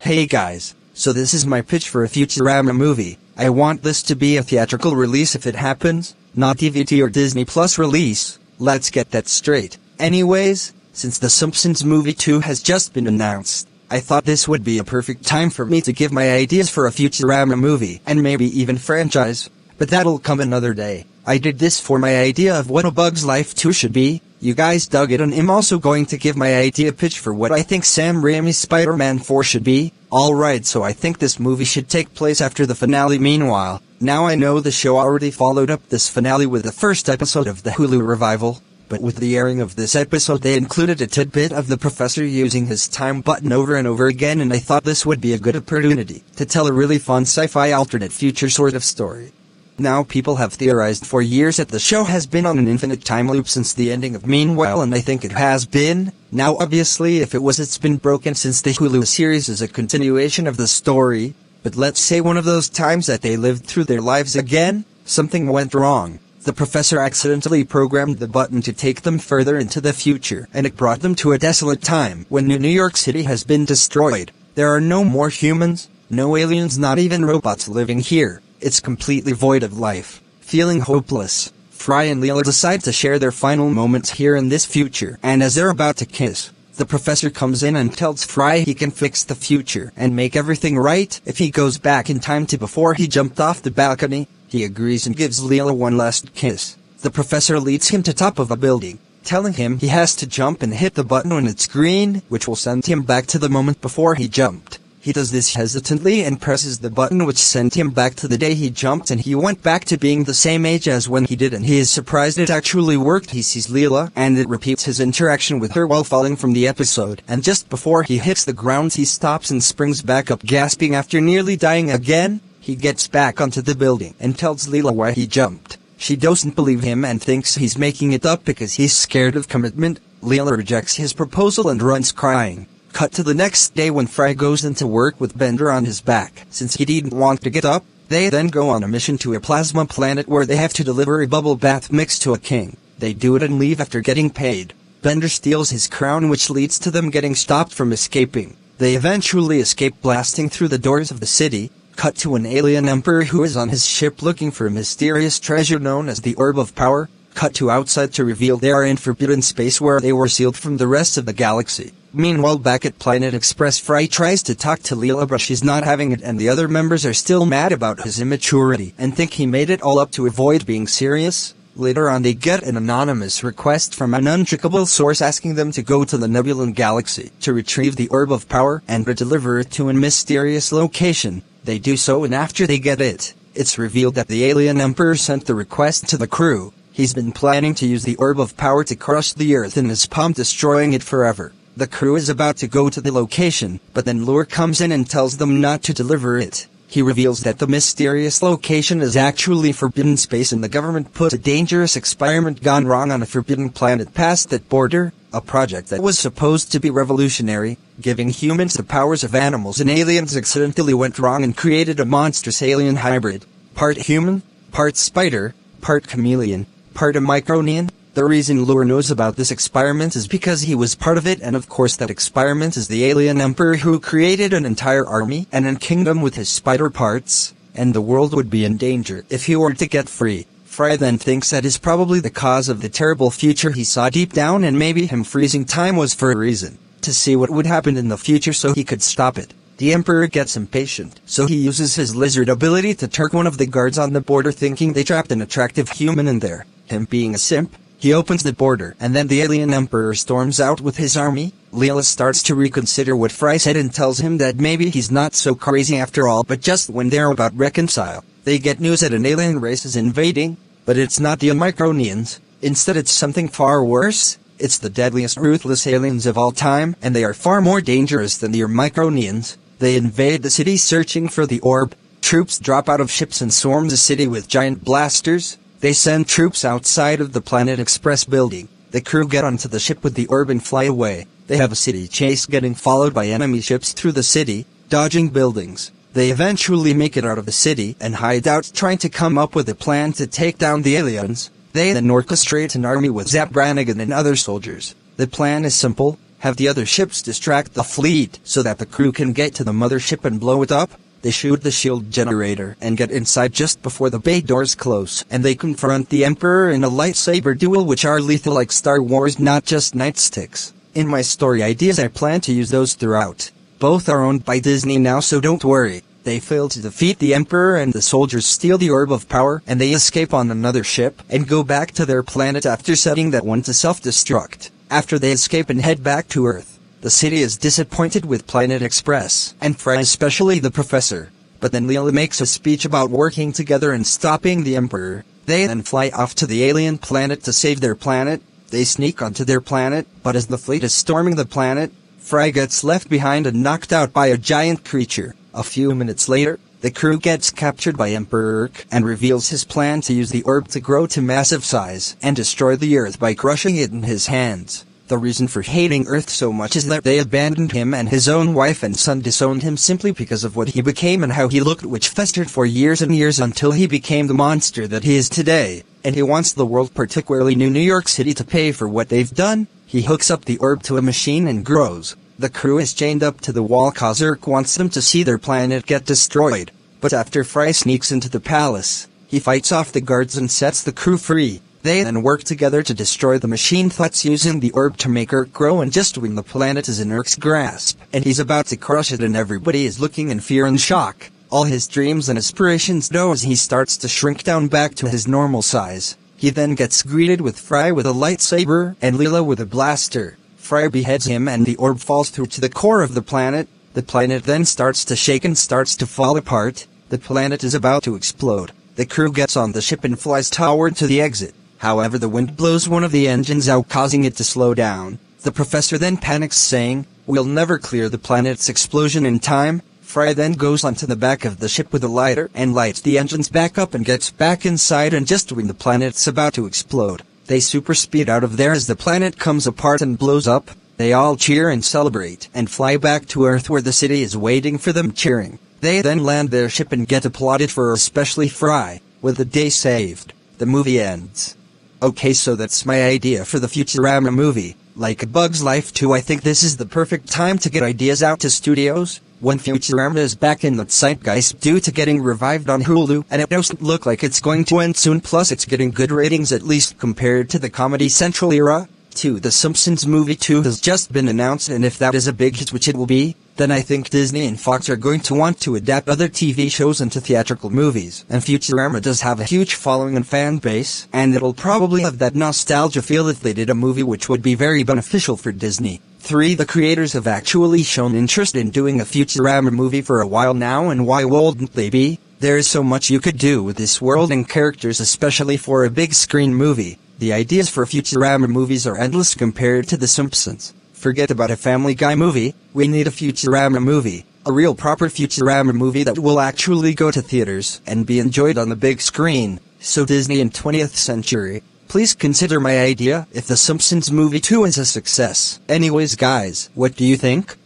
Hey guys, so this is my pitch for a Futurama movie. I want this to be a theatrical release if it happens, not DVD or Disney Plus release. Let's get that straight. Anyways, since The Simpsons Movie 2 has just been announced, I thought this would be a perfect time for me to give my ideas for a Futurama movie and maybe even franchise, but that'll come another day. I did this for my idea of what A Bug's Life 2 should be. You guys dug it, and I'm also going to give my idea pitch for what I think Sam Raimi's Spider-Man 4 should be. Alright, so I think this movie should take place after the finale. Meanwhile, now I know the show already followed up this finale with the first episode of the Hulu revival, but with the airing of this episode they included a tidbit of the professor using his time button over and over again, and I thought this would be a good opportunity to tell a really fun sci-fi alternate future sort of story. Now people have theorized for years that the show has been on an infinite time loop since the ending of Meanwhile, and I think it has been. Now obviously if it was, it's been broken since the Hulu series is a continuation of the story, but let's say one of those times that they lived through their lives again, something went wrong. The professor accidentally programmed the button to take them further into the future, and it brought them to a desolate time when New York City has been destroyed. There are no more humans, no aliens, not even robots living here. It's completely void of life. Feeling hopeless, Fry and Leela decide to share their final moments here in this future, and as they're about to kiss, the professor comes in and tells Fry he can fix the future and make everything right if he goes back in time to before he jumped off the balcony. He agrees and gives Leela one last kiss. The professor leads him to top of a building, telling him he has to jump and hit the button when it's green, which will send him back to the moment before he jumped. He does this hesitantly and presses the button, which sent him back to the day he jumped, and he went back to being the same age as when he did, and he is surprised it actually worked. He sees Leela, and it repeats his interaction with her while falling from the episode, and just before he hits the ground he stops and springs back up, gasping after nearly dying again. He gets back onto the building and tells Leela why he jumped. She doesn't believe him and thinks he's making it up because he's scared of commitment. Leela rejects his proposal and runs crying. Cut to the next day when Fry goes into work with Bender on his back. Since he didn't want to get up, they then go on a mission to a plasma planet where they have to deliver a bubble bath mix to a king. They do it and leave after getting paid. Bender steals his crown, which leads to them getting stopped from escaping. They eventually escape, blasting through the doors of the city. Cut to an alien emperor who is on his ship looking for a mysterious treasure known as the Orb of Power. Cut to outside to reveal they are in forbidden space where they were sealed from the rest of the galaxy. Meanwhile, back at Planet Express, Fry tries to talk to Leela, but she's not having it, and the other members are still mad about his immaturity and think he made it all up to avoid being serious. Later on, they get an anonymous request from an untrackable source asking them to go to the Nebulan Galaxy to retrieve the Orb of Power and deliver it to a mysterious location. They do so, and after they get it, it's revealed that the alien emperor sent the request to the crew. He's been planning to use the Orb of Power to crush the Earth in his palm, destroying it forever. The crew is about to go to the location, but then Lure comes in and tells them not to deliver it. He reveals that the mysterious location is actually forbidden space, and the government put a dangerous experiment gone wrong on a forbidden planet past that border, a project that was supposed to be revolutionary, giving humans the powers of animals, and aliens accidentally went wrong and created a monstrous alien hybrid, part human, part spider, part chameleon, part a Micronian. The reason Lure knows about this experiment is because he was part of it, and of course that experiment is the alien emperor who created an entire army and a kingdom with his spider parts, and the world would be in danger if he were to get free. Fry then thinks that is probably the cause of the terrible future he saw deep down, and maybe him freezing time was for a reason, to see what would happen in the future so he could stop it. The emperor gets impatient, so he uses his lizard ability to turk one of the guards on the border, thinking they trapped an attractive human in there. Him being a simp, he opens the border, and then the alien emperor storms out with his army. Leela starts to reconsider what Fry said and tells him that maybe he's not so crazy after all, but just when they're about to reconcile, they get news that an alien race is invading, but it's not the Micronians. Instead, it's something far worse. It's the deadliest, ruthless aliens of all time, and they are far more dangerous than the Micronians. They invade the city searching for the orb. Troops drop out of ships and swarm the city with giant blasters. They send troops outside of the Planet Express building. The crew get onto the ship with the orb and fly away. They have a city chase, getting followed by enemy ships through the city, dodging buildings. They eventually make it out of the city and hide out, trying to come up with a plan to take down the aliens. They then orchestrate an army with Zap Brannigan and other soldiers. The plan is simple: have the other ships distract the fleet so that the crew can get to the mothership and blow it up. They shoot the shield generator and get inside just before the bay doors close, and they confront the Emperor in a lightsaber duel which are lethal like Star Wars, not just nightsticks. In my story ideas I plan to use those throughout. Both are owned by Disney now, so don't worry. They fail to defeat the Emperor and the soldiers steal the Orb of Power, and they escape on another ship and go back to their planet after setting that one to self-destruct. After they escape and head back to Earth, the city is disappointed with Planet Express, and Fry, especially the professor. But then Leela makes a speech about working together and stopping the Emperor. They then fly off to the alien planet to save their planet. They sneak onto their planet, but as the fleet is storming the planet, Fry gets left behind and knocked out by a giant creature. A few minutes later, the crew gets captured by Emperor Urk and reveals his plan to use the orb to grow to massive size and destroy the Earth by crushing it in his hands. The reason for hating Earth so much is that they abandoned him, and his own wife and son disowned him simply because of what he became and how he looked, which festered for years and years until he became the monster that he is today. And he wants the world, particularly New York City, to pay for what they've done. He hooks up the orb to a machine and grows. The crew is chained up to the wall cause Urk wants them to see their planet get destroyed. But after Fry sneaks into the palace, he fights off the guards and sets the crew free. They then work together to destroy the machine thoughts using the orb to make Urk grow, and just when the planet is in Urk's grasp and he's about to crush it and everybody is looking in fear and shock, all his dreams and aspirations go as he starts to shrink down back to his normal size. He then gets greeted with Fry with a lightsaber and Leela with a blaster. Fry beheads him and the orb falls through to the core of the planet. The planet then starts to shake and starts to fall apart. The planet is about to explode. The crew gets on the ship and flies toward to the exit. However, the wind blows one of the engines out, causing it to slow down. The professor then panics, saying, "We'll never clear the planet's explosion in time." Fry then goes onto the back of the ship with a lighter and lights the engines back up and gets back inside, and just when the planet's about to explode, they super speed out of there as the planet comes apart and blows up. They all cheer and celebrate and fly back to Earth where the city is waiting for them cheering. They then land their ship and get applauded for especially Fry. With the day saved, the movie ends. Okay, so that's my idea for the Futurama movie. Like A Bug's Life 2, I think this is the perfect time to get ideas out to studios. When Futurama is back in the zeitgeist due to getting revived on Hulu, and it doesn't look like it's going to end soon, plus it's getting good ratings at least compared to the Comedy Central era. 2. The Simpsons Movie 2 has just been announced, and if that is a big hit, which it will be, then I think Disney and Fox are going to want to adapt other TV shows into theatrical movies. And Futurama does have a huge following and fan base, and it'll probably have that nostalgia feel if they did a movie, which would be very beneficial for Disney. 3. The creators have actually shown interest in doing a Futurama movie for a while now, and why wouldn't they be? There is so much you could do with this world and characters, especially for a big screen movie. The ideas for Futurama movies are endless compared to The Simpsons. Forget about a Family Guy movie, we need a Futurama movie. A real proper Futurama movie that will actually go to theaters and be enjoyed on the big screen. So Disney in 20th century, please consider my idea if The Simpsons Movie 2 is a success. Anyways guys, what do you think?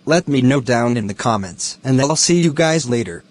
Let me know down in the comments, and I'll see you guys later.